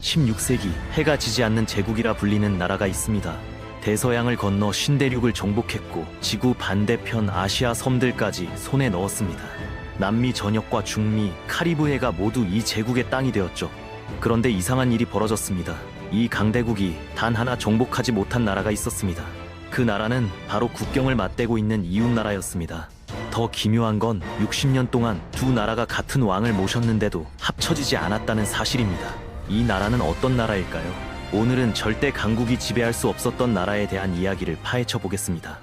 16세기 해가 지지 않는 제국이라 불리는 나라가 있습니다. 대서양을 건너 신대륙을 정복했고 지구 반대편 아시아 섬들까지 손에 넣었습니다. 남미 전역과 중미, 카리브해가 모두 이 제국의 땅이 되었죠. 그런데 이상한 일이 벌어졌습니다. 이 강대국이 단 하나 정복하지 못한 나라가 있었습니다. 그 나라는 바로 국경을 맞대고 있는 이웃나라였습니다. 더 기묘한 건 60년 동안 두 나라가 같은 왕을 모셨는데도 합쳐지지 않았다는 사실입니다. 이 나라는 어떤 나라일까요? 오늘은 절대 강국이 지배할 수 없었던 나라에 대한 이야기를 파헤쳐 보겠습니다.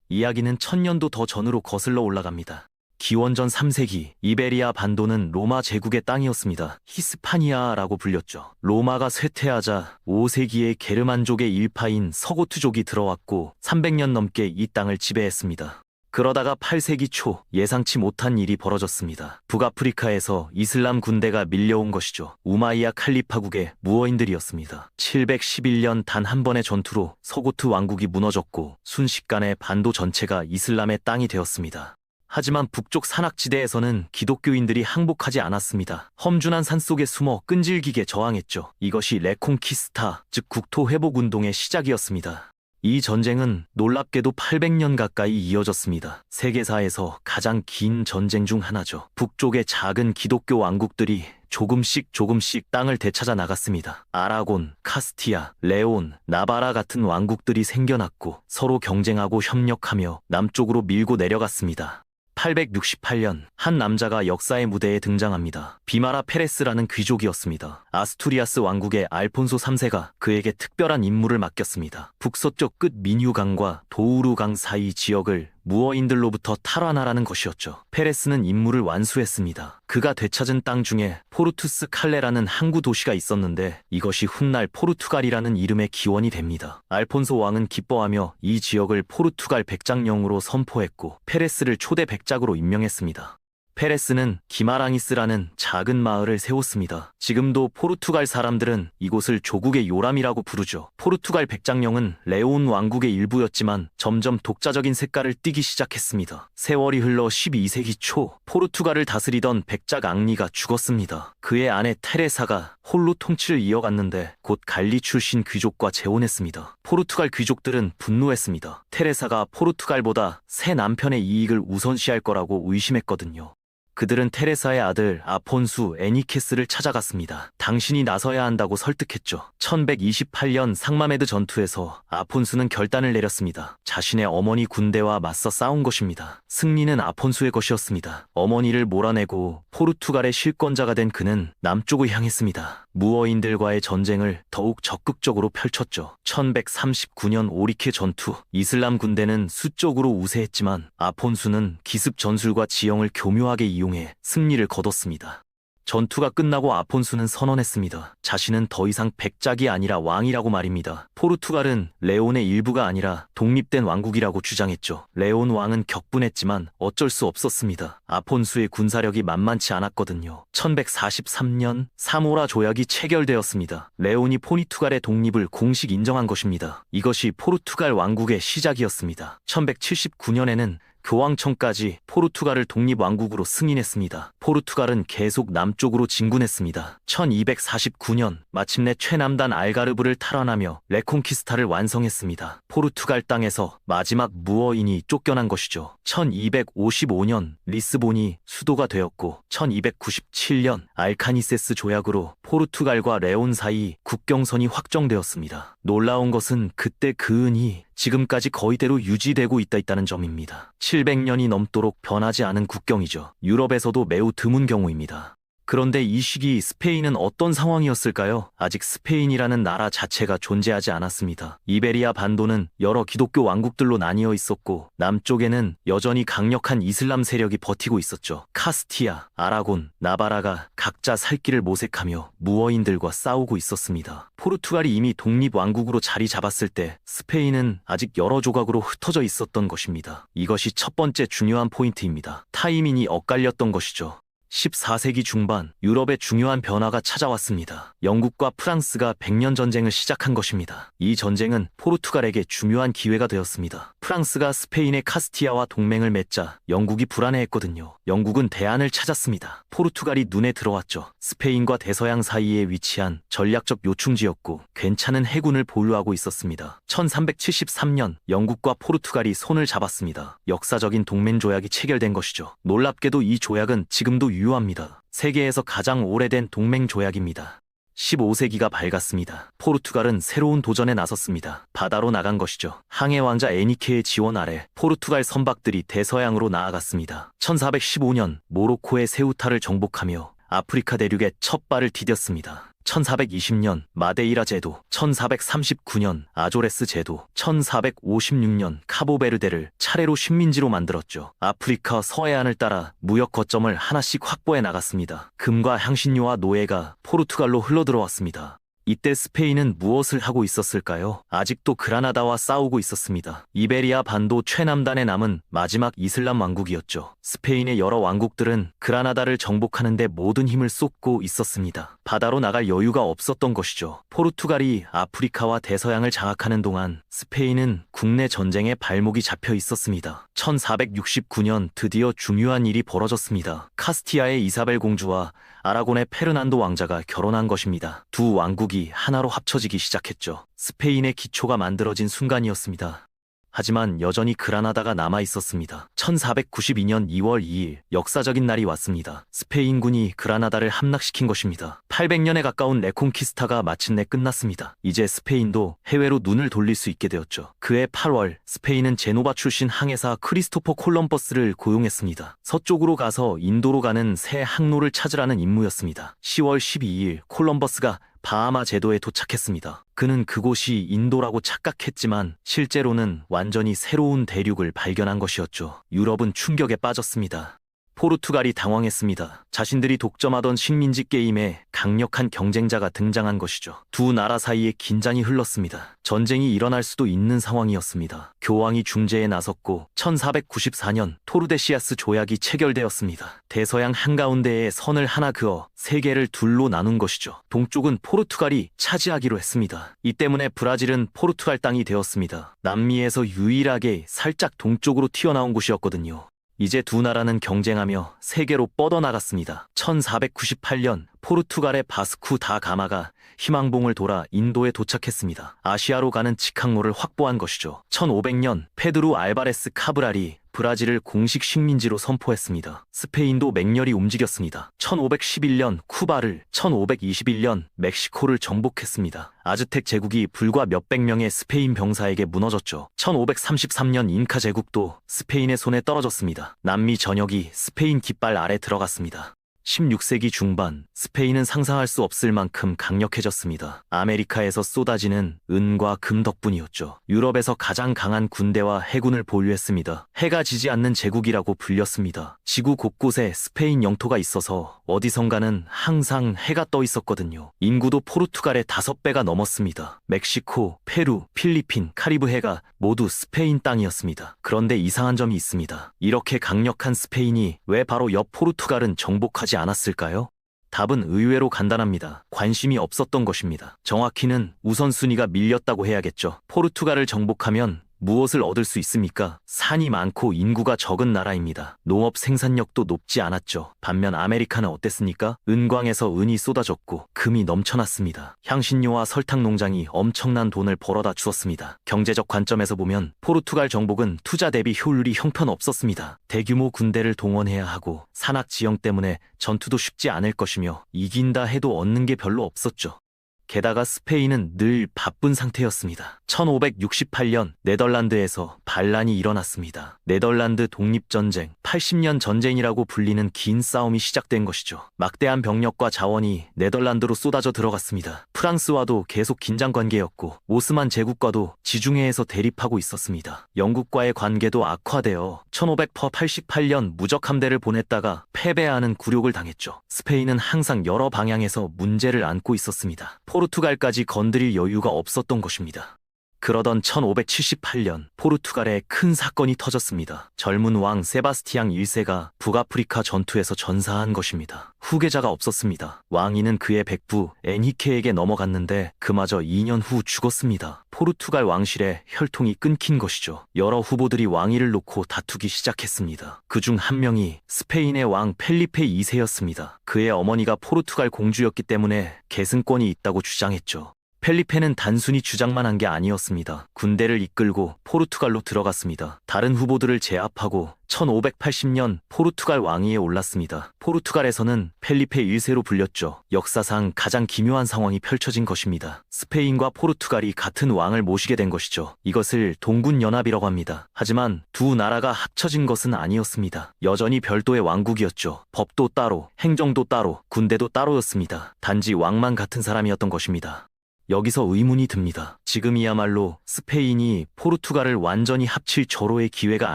이야기는 1000년도 더 전으로 거슬러 올라갑니다. 기원전 3세기 이베리아 반도는 로마 제국의 땅이었습니다. 히스파니아라고 불렸죠. 로마가 쇠퇴하자 5세기에 게르만족의 일파인 서고트족이 들어왔고 300년 넘게 이 땅을 지배했습니다. 그러다가 8세기 초 예상치 못한 일이 벌어졌습니다. 북아프리카에서 이슬람 군대가 밀려온 것이죠. 우마이야 칼리파국의 무어인들이었습니다. 711년 단 한 번의 전투로 서고트 왕국이 무너졌고 순식간에 반도 전체가 이슬람의 땅이 되었습니다. 하지만 북쪽 산악지대에서는 기독교인들이 항복하지 않았습니다. 험준한 산속에 숨어 끈질기게 저항했죠. 이것이 레콩키스타, 즉 국토 회복 운동의 시작이었습니다. 이 전쟁은 놀랍게도 800년 가까이 이어졌습니다. 세계사에서 가장 긴 전쟁 중 하나죠. 북쪽의 작은 기독교 왕국들이 조금씩 땅을 되찾아 나갔습니다. 아라곤, 카스티아, 레온, 나바라 같은 왕국들이 생겨났고 서로 경쟁하고 협력하며 남쪽으로 밀고 내려갔습니다. 868년 한 남자가 역사의 무대에 등장합니다. 비마라 페레스라는 귀족이었습니다. 아스투리아스 왕국의 알폰소 3세가 그에게 특별한 임무를 맡겼습니다. 북서쪽 끝 미뉴강과 도우루강 사이 지역을 무어인들로부터 탈환하라는 것이었죠. 페레스는 임무를 완수했습니다. 그가 되찾은 땅 중에 포르투스 칼레라는 항구 도시가 있었는데 이것이 훗날 포르투갈이라는 이름의 기원이 됩니다. 알폰소 왕은 기뻐하며 이 지역을 포르투갈 백작령으로 선포했고 페레스를 초대 백작으로 임명했습니다. 페레스는 기마랑이스라는 작은 마을을 세웠습니다. 지금도 포르투갈 사람들은 이곳을 조국의 요람이라고 부르죠. 포르투갈 백작령은 레온 왕국의 일부였지만 점점 독자적인 색깔을 띠기 시작했습니다. 세월이 흘러 12세기 초 포르투갈을 다스리던 백작 앙리가 죽었습니다. 그의 아내 테레사가 홀로 통치를 이어갔는데 곧 갈리 출신 귀족과 재혼했습니다. 포르투갈 귀족들은 분노했습니다. 테레사가 포르투갈보다 새 남편의 이익을 우선시할 거라고 의심했거든요. 그들은 테레사의 아들 아폰수 애니케스를 찾아갔습니다. 당신이 나서야 한다고 설득했죠. 1128년 상마메드 전투에서 아폰수는 결단을 내렸습니다. 자신의 어머니 군대와 맞서 싸운 것입니다. 승리는 아폰수의 것이었습니다. 어머니를 몰아내고 포르투갈의 실권자가 된 그는 남쪽을 향했습니다. 무어인들과의 전쟁을 더욱 적극적으로 펼쳤죠. 1139년 오리케 전투, 이슬람 군대는 수적으로 우세했지만 아폰수는 기습 전술과 지형을 교묘하게 이용해 승리를 거뒀습니다. 전투가 끝나고 아폰수는 선언했습니다. 자신은 더 이상 백작이 아니라 왕이라고 말입니다. 포르투갈은 레온의 일부가 아니라 독립된 왕국이라고 주장했죠. 레온 왕은 격분했지만 어쩔 수 없었습니다. 아폰수의 군사력이 만만치 않았거든요. 1143년 사모라 조약이 체결되었습니다. 레온이 포르투갈의 독립을 공식 인정한 것입니다. 이것이 포르투갈 왕국의 시작이었습니다. 1179년에는 교황청까지 포르투갈을 독립왕국으로 승인했습니다. 포르투갈은 계속 남쪽으로 진군했습니다. 1249년 마침내 최남단 알가르브를 탈환하며 레콩키스타를 완성했습니다. 포르투갈 땅에서 마지막 무어인이 쫓겨난 것이죠. 1255년 리스본이 수도가 되었고 1297년 알카니세스 조약으로 포르투갈과 레온 사이 국경선이 확정되었습니다. 놀라운 것은 그때 그 은이 지금까지 거의대로 유지되고 있다는 점입니다. 700년이 넘도록 변하지 않은 국경이죠. 유럽에서도 매우 드문 경우입니다. 그런데 이 시기 스페인은 어떤 상황이었을까요? 아직 스페인이라는 나라 자체가 존재하지 않았습니다. 이베리아 반도는 여러 기독교 왕국들로 나뉘어 있었고 남쪽에는 여전히 강력한 이슬람 세력이 버티고 있었죠. 카스티아, 아라곤, 나바라가 각자 살 길을 모색하며 무어인들과 싸우고 있었습니다. 포르투갈이 이미 독립왕국으로 자리 잡았을 때 스페인은 아직 여러 조각으로 흩어져 있었던 것입니다. 이것이 첫 번째 중요한 포인트입니다. 타이밍이 엇갈렸던 것이죠. 14세기 중반 유럽에 중요한 변화가 찾아왔습니다. 영국과 프랑스가 100년 전쟁을 시작한 것입니다. 이 전쟁은 포르투갈에게 중요한 기회가 되었습니다. 프랑스가 스페인의 카스티아와 동맹을 맺자 영국이 불안해했거든요. 영국은 대안을 찾았습니다. 포르투갈이 눈에 들어왔죠. 스페인과 대서양 사이에 위치한 전략적 요충지였고 괜찮은 해군을 보유하고 있었습니다. 1373년 영국과 포르투갈이 손을 잡았습니다. 역사적인 동맹 조약이 체결된 것이죠. 놀랍게도 이 조약은 지금도 유효합니다. 세계에서 가장 오래된 동맹 조약입니다. 15세기가 밝았습니다. 포르투갈은 새로운 도전에 나섰습니다. 바다로 나간 것이죠. 항해 왕자 에니케의 지원 아래 포르투갈 선박들이 대서양으로 나아갔습니다. 1415년 모로코의 세우타를 정복하며 아프리카 대륙에 첫 발을 디뎠습니다. 1420년 마데이라 제도, 1439년 아조레스 제도, 1456년 카보베르데를 차례로 식민지로 만들었죠. 아프리카 서해안을 따라 무역 거점을 하나씩 확보해 나갔습니다. 금과 향신료와 노예가 포르투갈로 흘러들어왔습니다. 이때 스페인은 무엇을 하고 있었을까요? 아직도 그라나다와 싸우고 있었습니다. 이베리아 반도 최남단에 남은 마지막 이슬람 왕국이었죠. 스페인의 여러 왕국들은 그라나다를 정복하는 데 모든 힘을 쏟고 있었습니다. 바다로 나갈 여유가 없었던 것이죠. 포르투갈이 아프리카와 대서양을 장악하는 동안 스페인은 국내 전쟁에 발목이 잡혀 있었습니다. 1469년 드디어 중요한 일이 벌어졌습니다. 카스티아의 이사벨 공주와 아라곤의 페르난도 왕자가 결혼한 것입니다. 두 왕국이 하나로 합쳐지기 시작했죠. 스페인의 기초가 만들어진 순간이었습니다. 하지만 여전히 그라나다가 남아 있었습니다. 1492년 2월 2일 역사적인 날이 왔습니다. 스페인군이 그라나다를 함락시킨 것입니다. 800년에 가까운 레콩키스타가 마침내 끝났습니다. 이제 스페인도 해외로 눈을 돌릴 수 있게 되었죠. 그해 8월 스페인은 제노바 출신 항해사 크리스토퍼 콜럼버스를 고용했습니다. 서쪽으로 가서 인도로 가는 새 항로를 찾으라는 임무였습니다. 10월 12일 콜럼버스가 바하마 제도에 도착했습니다. 그는 그곳이 인도라고 착각했지만 실제로는 완전히 새로운 대륙을 발견한 것이었죠. 유럽은 충격에 빠졌습니다. 포르투갈이 당황했습니다. 자신들이 독점하던 식민지 게임에 강력한 경쟁자가 등장한 것이죠. 두 나라 사이에 긴장이 흘렀습니다. 전쟁이 일어날 수도 있는 상황이었습니다. 교황이 중재에 나섰고 1494년 토르데시아스 조약이 체결되었습니다. 대서양 한가운데에 선을 하나 그어 세계를 둘로 나눈 것이죠. 동쪽은 포르투갈이 차지하기로 했습니다. 이 때문에 브라질은 포르투갈 땅이 되었습니다. 남미에서 유일하게 살짝 동쪽으로 튀어나온 곳이었거든요. 이제 두 나라는 경쟁하며 세계로 뻗어나갔습니다. 1498년 포르투갈의 바스쿠 다 가마가 희망봉을 돌아 인도에 도착했습니다. 아시아로 가는 직항로를 확보한 것이죠. 1500년 페드루 알바레스 카브랄이 브라질을 공식 식민지로 선포했습니다. 스페인도 맹렬히 움직였습니다. 1511년 쿠바를, 1521년 멕시코를 정복했습니다. 아즈텍 제국이 불과 몇백 명의 스페인 병사에게 무너졌죠. 1533년 잉카 제국도 스페인의 손에 떨어졌습니다. 남미 전역이 스페인 깃발 아래 들어갔습니다. 16세기 중반 스페인은 상상할 수 없을 만큼 강력해졌습니다. 아메리카에서 쏟아지는 은과 금 덕분이었죠. 유럽에서 가장 강한 군대와 해군을 보유했습니다. 해가 지지 않는 제국이라고 불렸습니다. 지구 곳곳에 스페인 영토가 있어서 어디선가는 항상 해가 떠 있었거든요. 인구도 포르투갈의 5배가 넘었습니다. 멕시코, 페루, 필리핀, 카리브해가 모두 스페인 땅이었습니다. 그런데 이상한 점이 있습니다. 이렇게 강력한 스페인이 왜 바로 옆 포르투갈은 정복하지 않았을까요? 답은 의외로 간단합니다. 관심이 없었던 것입니다. 정확히는 우선순위가 밀렸다고 해야겠죠. 포르투갈을 정복하면 무엇을 얻을 수 있습니까? 산이 많고 인구가 적은 나라입니다. 농업 생산력도 높지 않았죠. 반면 아메리카는 어땠습니까? 은광에서 은이 쏟아졌고 금이 넘쳐났습니다. 향신료와 설탕 농장이 엄청난 돈을 벌어다 주었습니다. 경제적 관점에서 보면 포르투갈 정복은 투자 대비 효율이 형편없었습니다. 대규모 군대를 동원해야 하고 산악 지형 때문에 전투도 쉽지 않을 것이며 이긴다 해도 얻는 게 별로 없었죠. 게다가 스페인은 늘 바쁜 상태였습니다. 1568년 네덜란드에서 반란이 일어났습니다. 네덜란드 독립전쟁, 80년 전쟁이라고 불리는 긴 싸움이 시작된 것이죠. 막대한 병력과 자원이 네덜란드로 쏟아져 들어갔습니다. 프랑스와도 계속 긴장 관계였고 오스만 제국과도 지중해에서 대립하고 있었습니다. 영국과의 관계도 악화되어 1588년 무적 함대를 보냈다가 패배하는 굴욕을 당했죠. 스페인은 항상 여러 방향에서 문제를 안고 있었습니다. 포르투갈까지 건드릴 여유가 없었던 것입니다. 그러던 1578년 포르투갈에 큰 사건이 터졌습니다. 젊은 왕 세바스티앙 1세가 북아프리카 전투에서 전사한 것입니다. 후계자가 없었습니다. 왕위는 그의 백부 엔히케에게 넘어갔는데 그마저 2년 후 죽었습니다. 포르투갈 왕실의 혈통이 끊긴 것이죠. 여러 후보들이 왕위를 놓고 다투기 시작했습니다. 그중 한 명이 스페인의 왕 펠리페 2세였습니다. 그의 어머니가 포르투갈 공주였기 때문에 계승권이 있다고 주장했죠. 펠리페는 단순히 주장만 한 게 아니었습니다. 군대를 이끌고 포르투갈로 들어갔습니다. 다른 후보들을 제압하고 1580년 포르투갈 왕위에 올랐습니다. 포르투갈에서는 펠리페 1세로 불렸죠. 역사상 가장 기묘한 상황이 펼쳐진 것입니다. 스페인과 포르투갈이 같은 왕을 모시게 된 것이죠. 이것을 동군연합이라고 합니다. 하지만 두 나라가 합쳐진 것은 아니었습니다. 여전히 별도의 왕국이었죠. 법도 따로, 행정도 따로, 군대도 따로였습니다. 단지 왕만 같은 사람이었던 것입니다. 여기서 의문이 듭니다. 지금이야말로 스페인이 포르투갈을 완전히 합칠 절호의 기회가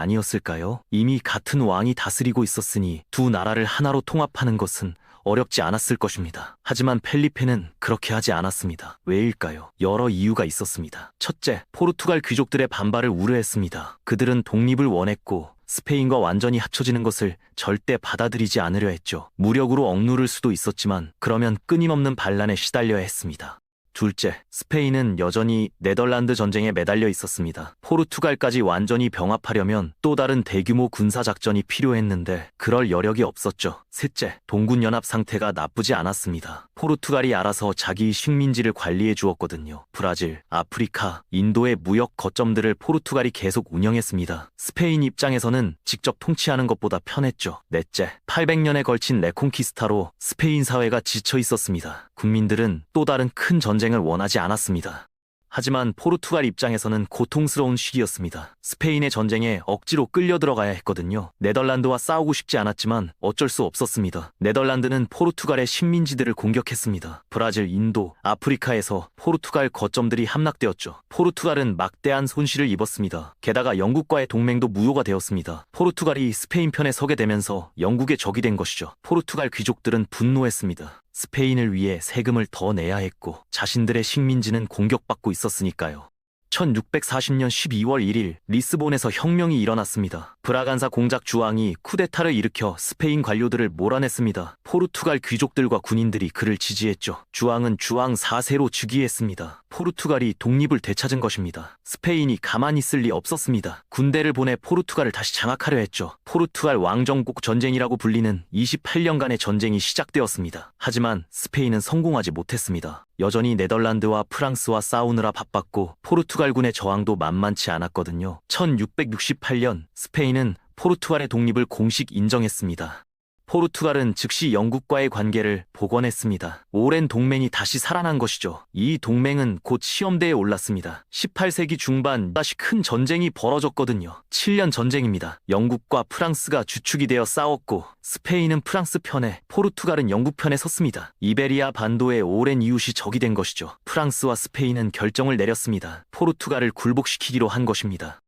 아니었을까요? 이미 같은 왕이 다스리고 있었으니 두 나라를 하나로 통합하는 것은 어렵지 않았을 것입니다. 하지만 펠리페는 그렇게 하지 않았습니다. 왜일까요? 여러 이유가 있었습니다. 첫째, 포르투갈 귀족들의 반발을 우려했습니다. 그들은 독립을 원했고 스페인과 완전히 합쳐지는 것을 절대 받아들이지 않으려 했죠. 무력으로 억누를 수도 있었지만 그러면 끊임없는 반란에 시달려야 했습니다. 둘째, 스페인은 여전히 네덜란드 전쟁에 매달려 있었습니다. 포르투갈까지 완전히 병합하려면 또 다른 대규모 군사작전이 필요했는데 그럴 여력이 없었죠. 셋째, 동군연합 상태가 나쁘지 않았습니다. 포르투갈이 알아서 자기 식민지를 관리해 주었거든요. 브라질, 아프리카, 인도의 무역 거점들을 포르투갈이 계속 운영했습니다. 스페인 입장에서는 직접 통치하는 것보다 편했죠. 넷째, 800년에 걸친 레콩키스타로 스페인 사회가 지쳐 있었습니다. 국민들은 또 다른 큰 전쟁을 원하지 않았습니다. 하지만 포르투갈 입장에서는 고통스러운 시기였습니다. 스페인의 전쟁에 억지로 끌려 들어가야 했거든요. 네덜란드와 싸우고 싶지 않았지만 어쩔 수 없었습니다. 네덜란드는 포르투갈의 식민지들을 공격했습니다. 브라질, 인도, 아프리카에서 포르투갈 거점들이 함락되었죠. 포르투갈은 막대한 손실을 입었습니다. 게다가 영국과의 동맹도 무효가 되었습니다. 포르투갈이 스페인 편에 서게 되면서 영국의 적이 된 것이죠. 포르투갈 귀족들은 분노했습니다. 스페인을 위해 세금을 더 내야 했고 자신들의 식민지는 공격받고 있었으니까요. 1640년 12월 1일 리스본에서 혁명이 일어났습니다. 브라간사 공작 주왕이 쿠데타를 일으켜 스페인 관료들을 몰아냈습니다. 포르투갈 귀족들과 군인들이 그를 지지했죠. 주왕은 주왕 4세로 즉위했습니다. 포르투갈이 독립을 되찾은 것입니다. 스페인이 가만히 있을 리 없었습니다. 군대를 보내 포르투갈을 다시 장악하려 했죠. 포르투갈 왕정국 전쟁이라고 불리는 28년간의 전쟁이 시작되었습니다. 하지만 스페인은 성공하지 못했습니다. 여전히 네덜란드와 프랑스와 싸우느라 바빴고 포르투갈군의 저항도 만만치 않았거든요. 1668년 스페인은 포르투갈의 독립을 공식 인정했습니다. 포르투갈은 즉시 영국과의 관계를 복원했습니다. 오랜 동맹이 다시 살아난 것이죠. 이 동맹은 곧 시험대에 올랐습니다. 18세기 중반 다시 큰 전쟁이 벌어졌거든요. 7년 전쟁입니다. 영국과 프랑스가 주축이 되어 싸웠고 스페인은 프랑스 편에, 포르투갈은 영국 편에 섰습니다. 이베리아 반도의 오랜 이웃이 적이 된 것이죠. 프랑스와 스페인은 결정을 내렸습니다. 포르투갈을 굴복시키기로 한 것입니다.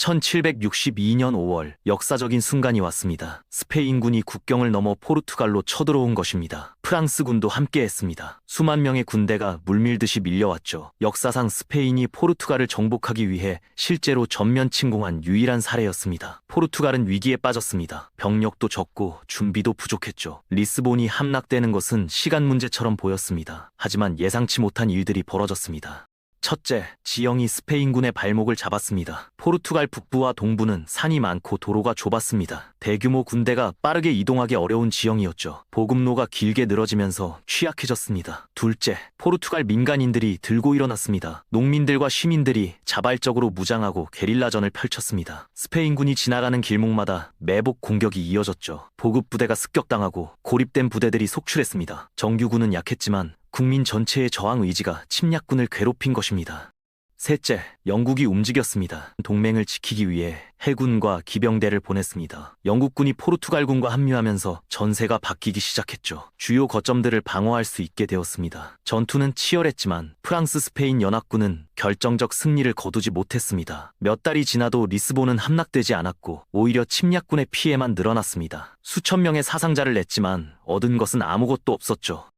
1762년 5월 역사적인 순간이 왔습니다. 스페인군이 국경을 넘어 포르투갈로 쳐들어온 것입니다. 프랑스군도 함께했습니다. 수만 명의 군대가 물밀듯이 밀려왔죠. 역사상 스페인이 포르투갈을 정복하기 위해 실제로 전면 침공한 유일한 사례였습니다. 포르투갈은 위기에 빠졌습니다. 병력도 적고 준비도 부족했죠. 리스본이 함락되는 것은 시간 문제처럼 보였습니다. 하지만 예상치 못한 일들이 벌어졌습니다. 첫째, 지형이 스페인군의 발목을 잡았습니다. 포르투갈 북부와 동부는 산이 많고 도로가 좁았습니다. 대규모 군대가 빠르게 이동하기 어려운 지형이었죠. 보급로가 길게 늘어지면서 취약해졌습니다. 둘째, 포르투갈 민간인들이 들고 일어났습니다. 농민들과 시민들이 자발적으로 무장하고 게릴라전을 펼쳤습니다. 스페인군이 지나가는 길목마다 매복 공격이 이어졌죠. 보급 부대가 습격당하고 고립된 부대들이 속출했습니다. 정규군은 약했지만 국민 전체의 저항 의지가 침략군을 괴롭힌 것입니다. 셋째, 영국이 움직였습니다. 동맹을 지키기 위해 해군과 기병대를 보냈습니다. 영국군이 포르투갈군과 합류하면서 전세가 바뀌기 시작했죠. 주요 거점들을 방어할 수 있게 되었습니다. 전투는 치열했지만 프랑스 스페인 연합군은 결정적 승리를 거두지 못했습니다. 몇 달이 지나도 리스본은 함락되지 않았고 오히려 침략군의 피해만 늘어났습니다. 수천 명의 사상자를 냈지만 얻은 것은 아무것도 없었죠.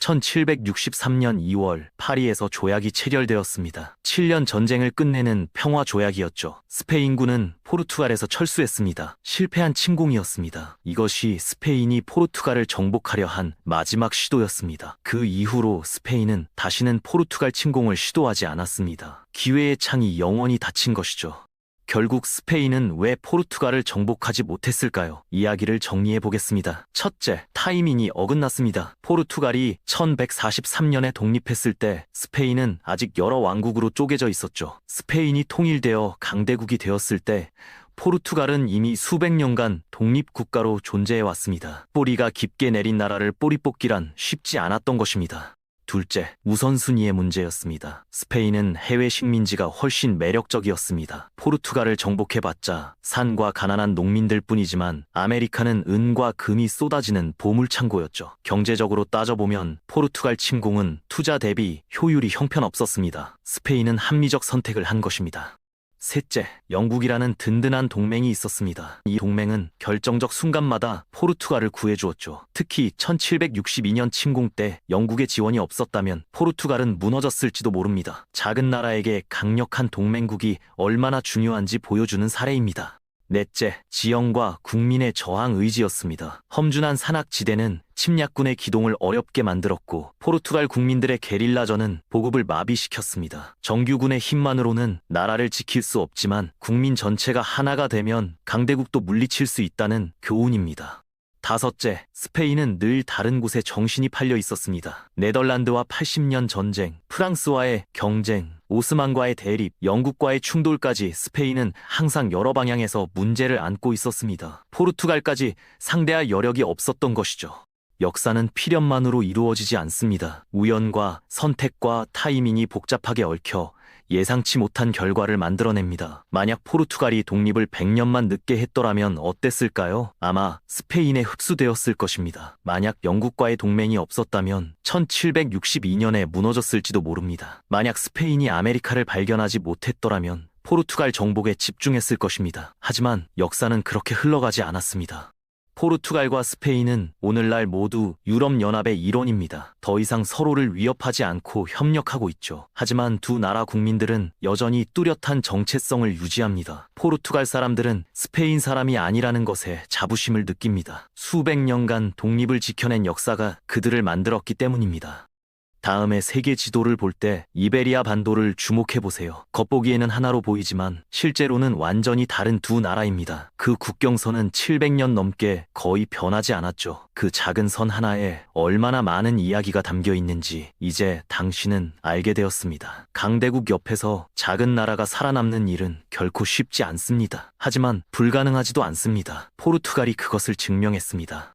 1763년 2월 파리에서 조약이 체결되었습니다. 7년 전쟁을 끝내는 평화 조약이었죠. 스페인군은 포르투갈에서 철수했습니다. 실패한 침공이었습니다. 이것이 스페인이 포르투갈을 정복하려 한 마지막 시도였습니다. 그 이후로 스페인은 다시는 포르투갈 침공을 시도하지 않았습니다. 기회의 창이 영원히 닫힌 것이죠. 결국 스페인은 왜 포르투갈을 정복하지 못했을까요? 이야기를 정리해 보겠습니다. 첫째, 타이밍이 어긋났습니다. 포르투갈이 1143년에 독립했을 때 스페인은 아직 여러 왕국으로 쪼개져 있었죠. 스페인이 통일되어 강대국이 되었을 때 포르투갈은 이미 수백 년간 독립국가로 존재해 왔습니다. 뿌리가 깊게 내린 나라를 뿌리 뽑기란 쉽지 않았던 것입니다. 둘째, 우선순위의 문제였습니다. 스페인은 해외 식민지가 훨씬 매력적이었습니다. 포르투갈을 정복해봤자 산과 가난한 농민들 뿐이지만 아메리카는 은과 금이 쏟아지는 보물창고였죠. 경제적으로 따져보면 포르투갈 침공은 투자 대비 효율이 형편없었습니다. 스페인은 합리적 선택을 한 것입니다. 셋째, 영국이라는 든든한 동맹이 있었습니다. 이 동맹은 결정적 순간마다 포르투갈을 구해주었죠. 특히 1762년 침공 때 영국의 지원이 없었다면 포르투갈은 무너졌을지도 모릅니다. 작은 나라에게 강력한 동맹국이 얼마나 중요한지 보여주는 사례입니다. 넷째, 지형과 국민의 저항 의지였습니다. 험준한 산악지대는 침략군의 기동을 어렵게 만들었고 포르투갈 국민들의 게릴라전은 보급을 마비시켰습니다. 정규군의 힘만으로는 나라를 지킬 수 없지만 국민 전체가 하나가 되면 강대국도 물리칠 수 있다는 교훈입니다. 다섯째, 스페인은 늘 다른 곳에 정신이 팔려 있었습니다. 네덜란드와 80년 전쟁, 프랑스와의 경쟁, 오스만과의 대립, 영국과의 충돌까지 스페인은 항상 여러 방향에서 문제를 안고 있었습니다. 포르투갈까지 상대할 여력이 없었던 것이죠. 역사는 필연만으로 이루어지지 않습니다. 우연과 선택과 타이밍이 복잡하게 얽혀 예상치 못한 결과를 만들어냅니다. 만약 포르투갈이 독립을 100년만 늦게 했더라면 어땠을까요? 아마 스페인에 흡수되었을 것입니다. 만약 영국과의 동맹이 없었다면 1762년에 무너졌을지도 모릅니다. 만약 스페인이 아메리카를 발견하지 못했더라면 포르투갈 정복에 집중했을 것입니다. 하지만 역사는 그렇게 흘러가지 않았습니다. 포르투갈과 스페인은 오늘날 모두 유럽연합의 일원입니다. 더 이상 서로를 위협하지 않고 협력하고 있죠. 하지만 두 나라 국민들은 여전히 뚜렷한 정체성을 유지합니다. 포르투갈 사람들은 스페인 사람이 아니라는 것에 자부심을 느낍니다. 수백 년간 독립을 지켜낸 역사가 그들을 만들었기 때문입니다. 다음에 세계 지도를 볼 때 이베리아 반도를 주목해보세요. 겉보기에는 하나로 보이지만 실제로는 완전히 다른 두 나라입니다. 그 국경선은 700년 넘게 거의 변하지 않았죠. 그 작은 선 하나에 얼마나 많은 이야기가 담겨 있는지 이제 당신은 알게 되었습니다. 강대국 옆에서 작은 나라가 살아남는 일은 결코 쉽지 않습니다. 하지만 불가능하지도 않습니다. 포르투갈이 그것을 증명했습니다.